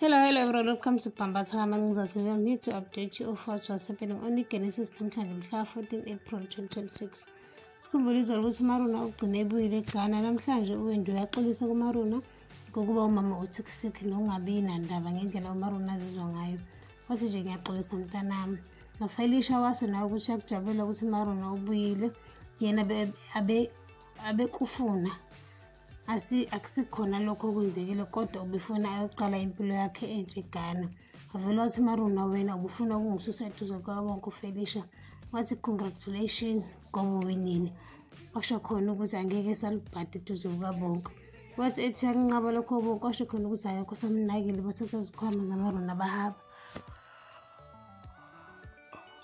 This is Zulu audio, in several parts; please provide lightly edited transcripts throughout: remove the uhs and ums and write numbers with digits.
Hello everyone, welcome to Pamba Time. I'm here to update you of what was happening on Genesis namhlanje mhla 14 April 2026. Sikhumbulizwa ukuthi uMaruna ugcine ebuyile eGhana namhlanje. uWindu yaxolisa kuMaruna ngokuba umama uthi kusik nokungabi nandaba ngendlela uMaruna azizwa ngayo. Wathi nje ngiyaxolisa mntanami. Nofelisha waso nawe ukuthi uyakujabulela ukuthi uMaruna ubuyile, yena abekufuna akusikhona lokho okwenzekile, kodwa ubefuna ayoqala impilo yakhe entsha eGhana. Wavele wathi uMaruna, wena ubufuna ukungisusa eduze kwabonke uFelicia. Wathi congratulations ngoba uwinile. Washo khona ukuthi angeke salibhade eduze kwabonke. Wathi ethi uyakunqaba lokho bonke, washo khona ukuthi akekho samnakile, bathatha izikhwama zaMaruna bahamba.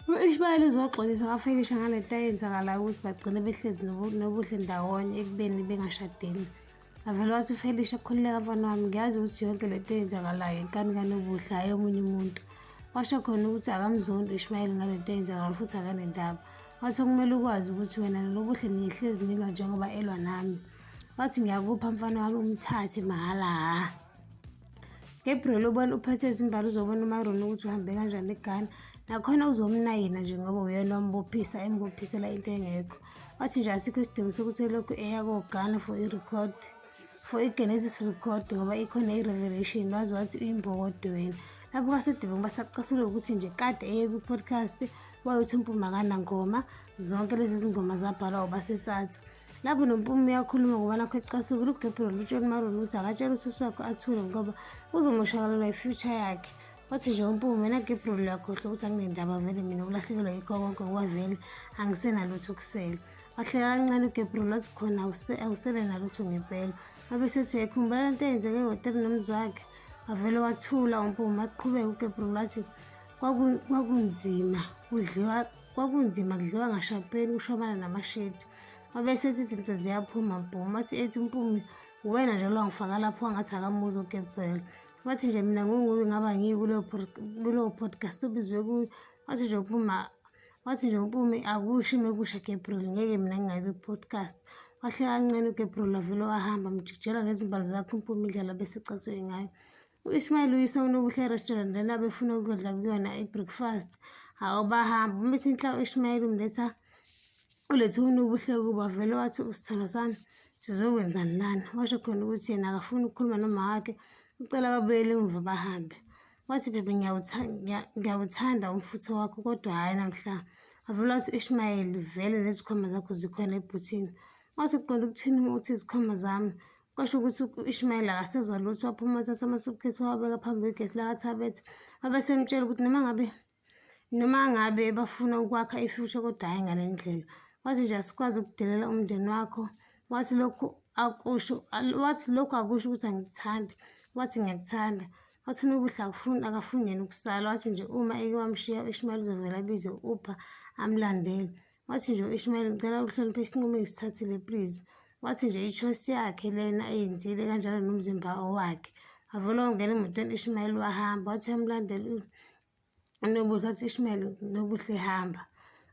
U-Ishmael uzoxolisa kaFelicia ngale nto ayenzakalayo ukuthi bagcine behlezi nobuhle ndawonye ekubeni bengashadile. Avele wathi uFelicia, khululeka mfana wami, ngiyazi ukuthi yonke le nto eyenzakalayo inkani kanobuhle, hhayi omunye umuntu. Washo khona ukuthi akamzondi u-Ishmael ngale nto eyenzakalayo futhi akanendaba. Wathi okumele ukwazi ukuthi wena nobuhle nihlezi nilwa njengoba elwa nami. Wathi ngiyakupha mfana wami, umthathe mahhala. Gabriel ubona uphethe izimbali, uzobona uMaruna ukuthi uhambe kanjani eGhana, nakhona uzomnayina nje ngoba uyena embophisela into engekho. Wathi nje asikho isidingo sokuthi elokhu eya koGhana for iGenesis record ngoba ikhona i-revelation. Wathi uyimbokodo wena. Lapho kaSedibeng basacasula ukuthi nje kade eye kwi-podcast wayothi uMpumi akanangoma, zonke lezi zingoma zabhalwa uBaseTsatsa. Lapho noMpumi uyakhuluma ngoba nakho ecasukile, uGabriel utshela uMaruna ukuthi akatshela uSisi wakhe athule ngoba uzomoshakalelwa i-future yakhe. Wathi nje uMpumi, wena Gabriel uyakhohlwa ukuthi anginendaba vele mina ukulahlekelwa yikho konke ngoba vele angisenalutho kusele. Wahleka kancane uGabriel wathi khona awusele nalutho ngempela. Wabe sethi uyayikhumbula le nto eyenzeke ehhotela nomzi wakhe? Wavele wathula uMpumi. Waqhubeka uGabriel wathi kwakunzima kudliwa ngashapeni kushobana namashedi. Wabe sethi izinto ziyaphuma Mpumi. Wathi ethi uMpumi, uwena nje lwangifaka lapho wangathi akamuzi uGabriel. Wathi nje mina ngungubi ngaba kuleyo podcast obizwe kuyo. Wathi nje uMpumi akusho mekusha Gabriel, ngeke mina ngingayi kwi-podcast. Wahleka kancane uGabriel wavele wahamba mjikijela ngezimbali zakhe uMpumi indlela besecasuke ngayo. U-Ishmael uyise uNobuhle e-restaurant lena befuna ukudla kuyona i-breakfast. Hawu bahamba, umethi inhla u-Ishmael ulethe uNobuhle kuba. Vele wathi usithando sami, sizokwenzani lana? Washo khona ukuthi yena akafuni ukukhuluma noma wakhe, ucela babuyele emuva bahambe. Wathi bebe, ngiyawuthanda umfutho wakho kodwa hhayi namhla. Wavele wathi u-Ishmael, vele nezikhwama zakho zikhona ebhuthini. Wathi uqonda ukuthini uma uthi izikhwama zami? Kwasho ukuthi u-Ishmael akasezwa lutho. Waphuma wathatha amasukhithi wawabeka phambi kwegesi lakaThabethe. Wabe semtshela ukuthi noma ngabe bafuna ukwakha i-future kodwa hhayi ngale ndlela. Wathi nje asikwazi ukudelela umndeni wakho. Wathi lokhu akusho ukuthi angikuthandi. Wathi ngiyakuthanda. Wathi uNobuhle akafuni yena ukusala. Wathi nje uma eke wamshiya u-Ishmael uzovela abize u-Uber amlandele. Wathi nje u-Ishmael, ngicela uhloniphe isinqumo engisithathile please. Wathi nje i-choice yakhe lena eyenzile kanjalo nomzimba wakhe. Wavele wangena emotweni u-Ishmael wahamba. Wathi uyamlandela uNobuhle. Wathi Ishmael, Nobuhle hamba.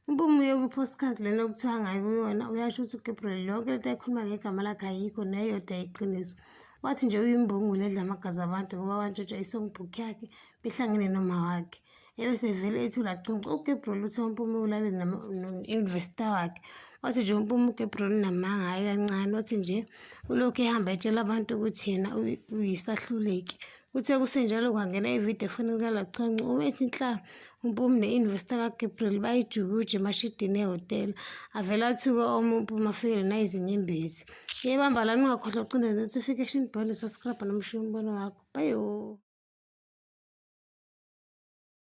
uMpumi uye kwi-podcast lena okuthiwa ngayo kuyona uyasho ukuthi uGabriel yonke lento ayikhuluma ngegama lakhe ayikho neyodwa yiqiniso. Wathi nje uyimbungule edla amagazi abantu ngoba wantshontsha i-songbook yakhe behlangene noma wakhe. Ebese vele ethula chuncu uGabriel uthe uMpumi ulale no-investor wakhe. Wathi nje uMpumi uGabriel unamanga hhayi kancane. Wathi nje ulokhu ehamba etshela abantu ukuthi yena uyisahluleki. Kuthe kusenjalo kwangena ividiyo efonini kaLachwancu. Umethi inhla uMpumi ne-investor kaGabriel bayijukuje emashidini ehhotela. Avele athuke uMpumi afikele nayizinyembezi. Yebamba lana ungakhohlwa ucinda notification bell, usubscribe noma ushiye umbono wakho. Bye.